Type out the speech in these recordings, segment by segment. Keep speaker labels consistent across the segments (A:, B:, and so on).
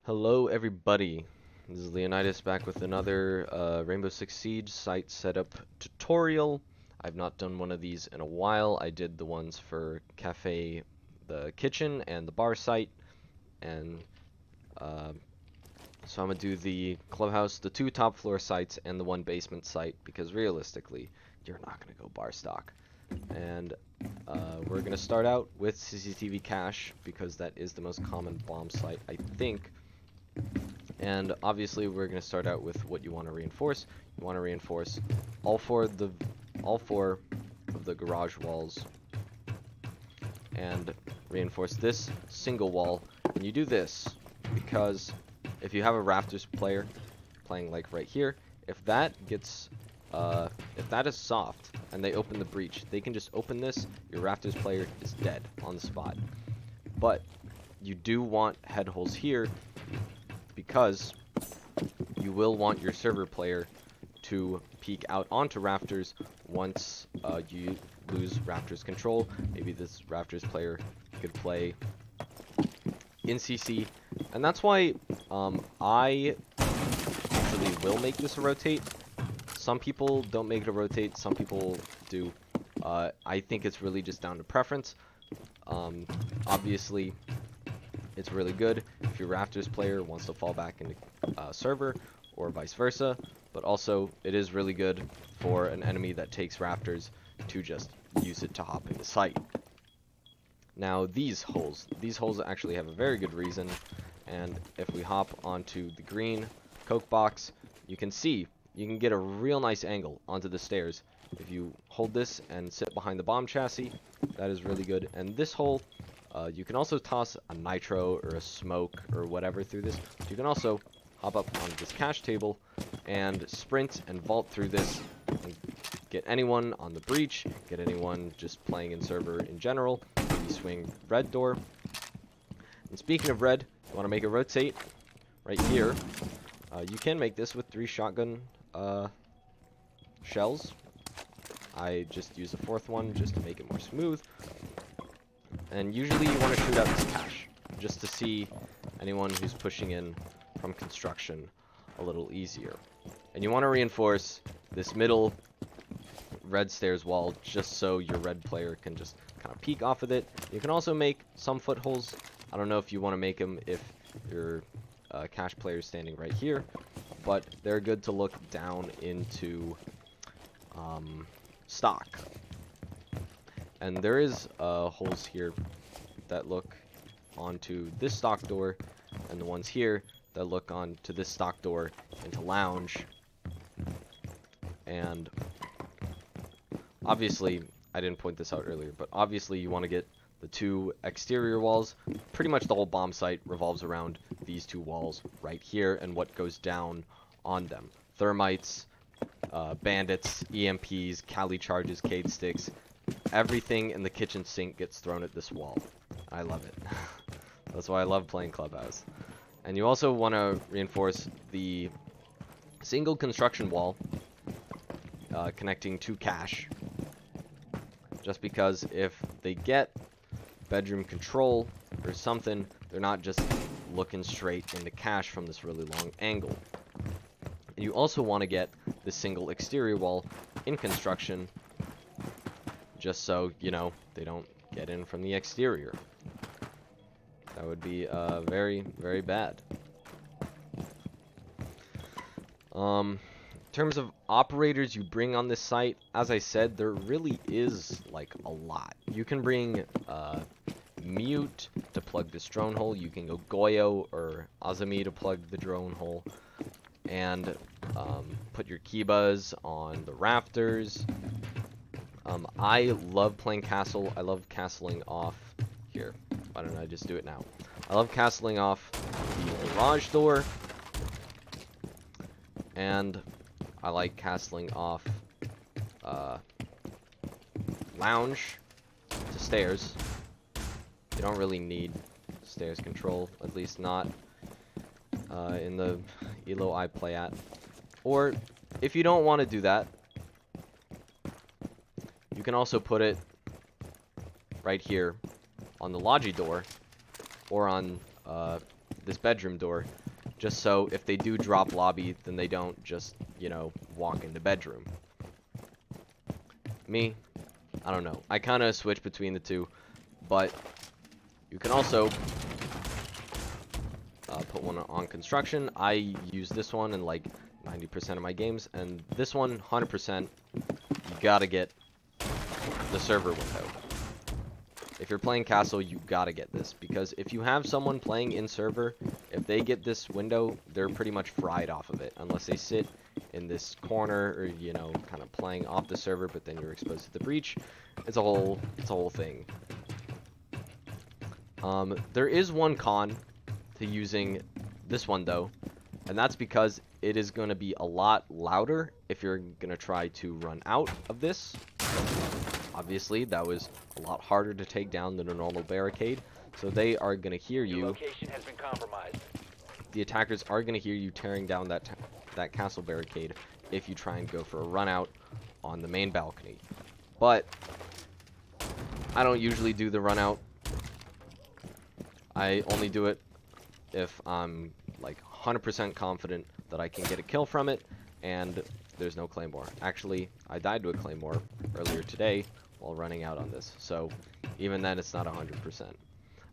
A: Hello everybody, this is Leonidas back with another Rainbow Six Siege site setup tutorial. I've not done one of these in a while. I did the ones for Cafe, the kitchen, and the bar site, and so I'm going to do the Clubhouse, the 2 top floor sites, and the 1 basement site, because realistically, you're not going to go bar stock. And we're going to start out with CCTV Cash, because that is the most common bomb site, I think. And obviously we're going to start out with what you want to reinforce. You want to reinforce all four of the garage walls and reinforce this single wall. And you do this because if you have a rafters player playing like right here, if that gets if that is soft and they open the breach, they can just open this, your rafters player is dead on the spot. But you do want head holes here, because you will want your server player to peek out onto rafters once you lose rafters control. Maybe this rafters player could play in CC, and that's why I usually will make this a rotate. Some people don't make it a rotate, some people do. I think it's really just down to preference. Obviously, it's really good if your rafters player wants to fall back into server, or vice versa, but also it is really good for an enemy that takes rafters to just use it to hop into sight. Now these holes actually have a very good reason, and if we hop onto the green coke box, you can see you can get a real nice angle onto the stairs. If you hold this and sit behind the bomb chassis, that is really good. And this hole, you can also toss a nitro or a smoke or whatever through this. You can also hop up onto this cache table and sprint and vault through this and get anyone on the breach, get anyone just playing in server in general. You swing red door. And speaking of red, you want to make a rotate right here. You can make this with 3 shotgun shells. I just use a 4th one just to make it more smooth. And usually you want to shoot out this cache, just to see anyone who's pushing in from construction a little easier. And you want to reinforce this middle red stairs wall, just so your red player can just kind of peek off of it. You can also make some footholes. I don't know if you want to make them if your cache player is standing right here, but they're good to look down into stock. And there is holes here that look onto this stock door, and the ones here that look onto this stock door into lounge. And obviously, I didn't point this out earlier, but obviously you want to get the 2 exterior walls. Pretty much the whole bomb site revolves around these 2 walls right here and what goes down on them. Thermites, bandits, EMPs, Cali charges, Cade sticks. Everything in the kitchen sink gets thrown at this wall. I love it. That's why I love playing Clubhouse. And you also want to reinforce the single construction wall connecting to cache. Just because if they get bedroom control or something, they're not just looking straight into cache from this really long angle. And you also want to get the single exterior wall in construction, just so, you know, they don't get in from the exterior. That would be very, very bad. In terms of operators you bring on this site, as I said, there really is like a lot. You can bring Mute to plug this drone hole. You can go Goyo or Azami to plug the drone hole. And put your Kibas on the rafters. I love playing castle. I love castling off here. Why don't I just do it now? I love castling off the garage door, and I like castling off lounge to stairs. You don't really need stairs control, at least not in the elo I play at. Or if you don't want to do that, you can also put it right here on the logi door, or on this bedroom door, just so if they do drop lobby, then they don't just, you know, walk into bedroom. Me, I don't know. I kind of switch between the two, but you can also put one on construction. I use this one in like 90% of my games, and this one, 100%, you gotta get the server window. If you're playing castle, you gotta get this, because if you have someone playing in server, if they get this window, they're pretty much fried off of it, unless they sit in this corner or, you know, kind of playing off the server, but then you're exposed to the breach. It's a whole thing. There is one con to using this one though, and that's because it is going to be a lot louder if you're going to try to run out of this. Obviously, that was a lot harder to take down than a normal barricade, so they are going to hear you.
B: Your location has been compromised.
A: The attackers are going to hear you tearing down that castle barricade if you try and go for a run out on the main balcony. But I don't usually do the run out. I only do it if I'm like 100% confident that I can get a kill from it and there's no claymore. Actually, I died to a claymore earlier today while running out on this, so even then it's not 100%. And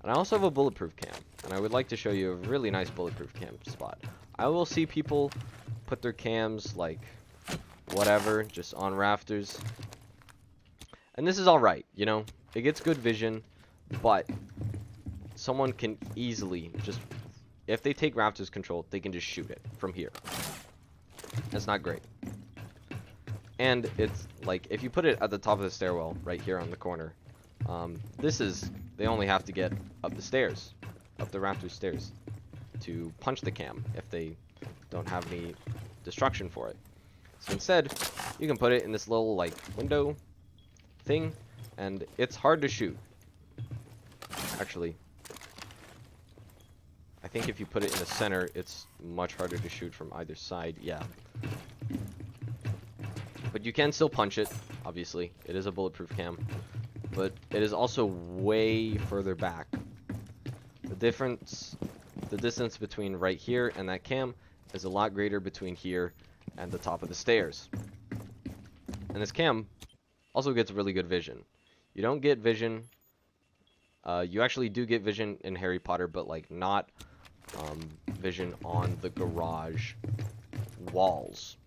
A: I also have a bulletproof cam, and I would like to show you a really nice bulletproof cam spot. I will see people put their cams like whatever, just on rafters, and this is alright, you know, it gets good vision, but someone can easily just, if they take rafters control, they can just shoot it from here. That's not great. And it's like, if you put it at the top of the stairwell, right here on the corner, they only have to get up the stairs, up the rafters stairs, to punch the cam if they don't have any destruction for it. So instead, you can put it in this little, like, window thing, and it's hard to shoot. Actually, I think if you put it in the center, it's much harder to shoot from either side. Yeah. But you can still punch it, obviously. It is a bulletproof cam. But it is also way further back. The distance between right here and that cam is a lot greater between here and the top of the stairs. And this cam also gets really good vision. You don't get vision. You actually do get vision in Harry Potter, but like not vision on the garage walls.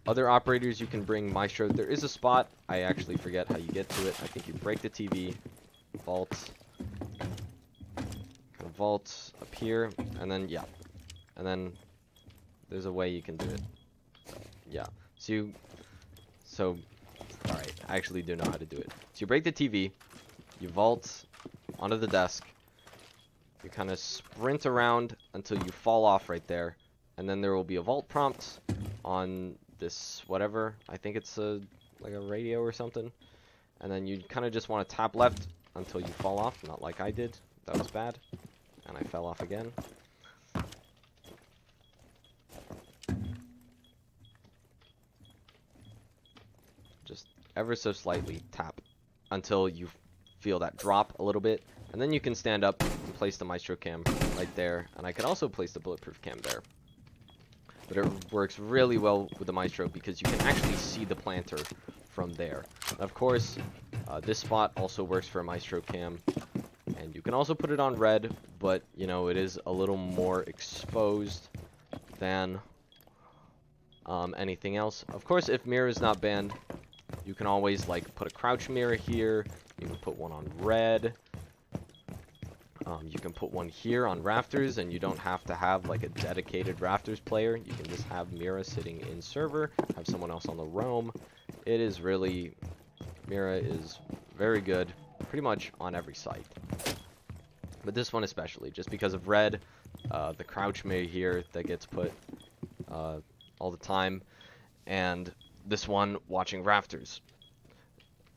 A: Other operators, you can bring Maestro. There is a spot. I actually forget how you get to it. I think you break the TV, vault, kind of vault up here, and then, yeah. And then there's a way you can do it. Yeah. So, alright, I actually do know how to do it. So you break the TV, you vault onto the desk, you kind of sprint around until you fall off right there, and then there will be a vault prompt on this whatever. I think it's like a radio or something. And then you kind of just want to tap left until you fall off, not like I did. That was bad. And I fell off again. Just ever so slightly tap until you feel that drop a little bit. And then you can stand up and place the Maestro cam right there. And I can also place the bulletproof cam there. But it works really well with the Maestro because you can actually see the planter from there. And of course, this spot also works for a Maestro cam. And you can also put it on red, but, you know, it is a little more exposed than anything else. Of course, if mirror is not banned, you can always, like, put a crouch mirror here. You can put one on red. You can put one here on rafters, and you don't have to have like a dedicated rafters player. You can just have Mira sitting in server, have someone else on the roam. It is really, Mira is very good pretty much on every site. But this one especially, just because of red, the crouch mirror here that gets put all the time, and this one watching rafters.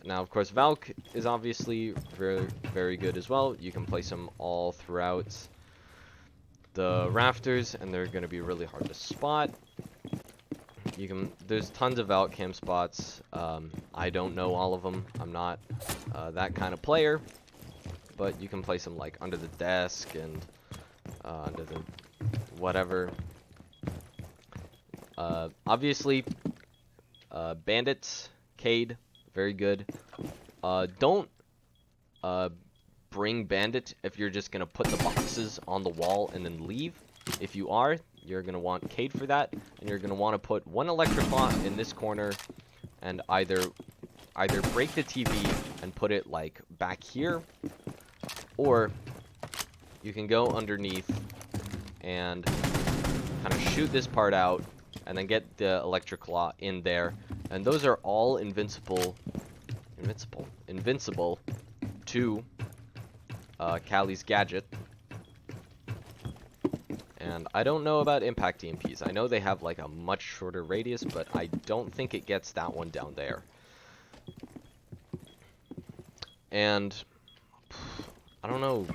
A: Now, of course, Valk is obviously very, very good as well. You can place them all throughout the rafters, and they're going to be really hard to spot. There's tons of Valk cam spots. I don't know all of them. I'm not that kind of player. but you can place them like under the desk and under the whatever. Obviously, bandits, Cade, very good. Don't bring bandit if you're just gonna put the boxes on the wall and then leave. If you are, you're gonna want Cade for that, and you're gonna want to put one electric law in this corner, and either break the TV and put it like back here, or you can go underneath and kind of shoot this part out and then get the electric claw in there, and those are all invincible to Callie's gadget. And I don't know about impact EMPs. I know they have like a much shorter radius, but I don't think it gets that one down there. And I don't know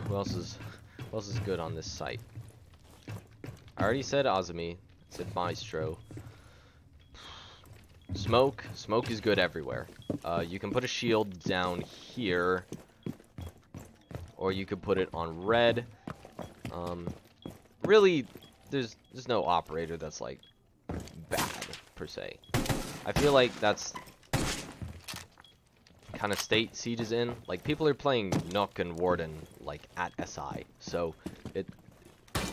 A: who else is good on this site. I already said Azumi. I said Maestro. Smoke is good everywhere. You can put a shield down here, or you could put it on red. Really, there's no operator that's like bad per se. I feel like that's kind of state Siege is in. Like, people are playing Nook and Warden like at SI, so it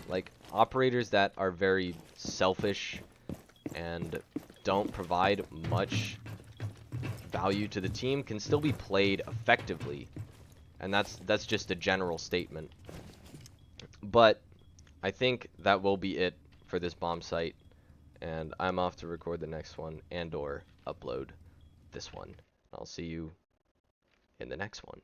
A: like operators that are very selfish and don't provide much value to the team can still be played effectively, and that's just a general statement. But I think that will be it for this bomb site, and I'm off to record the next one and/or upload this one. I'll see you in the next one.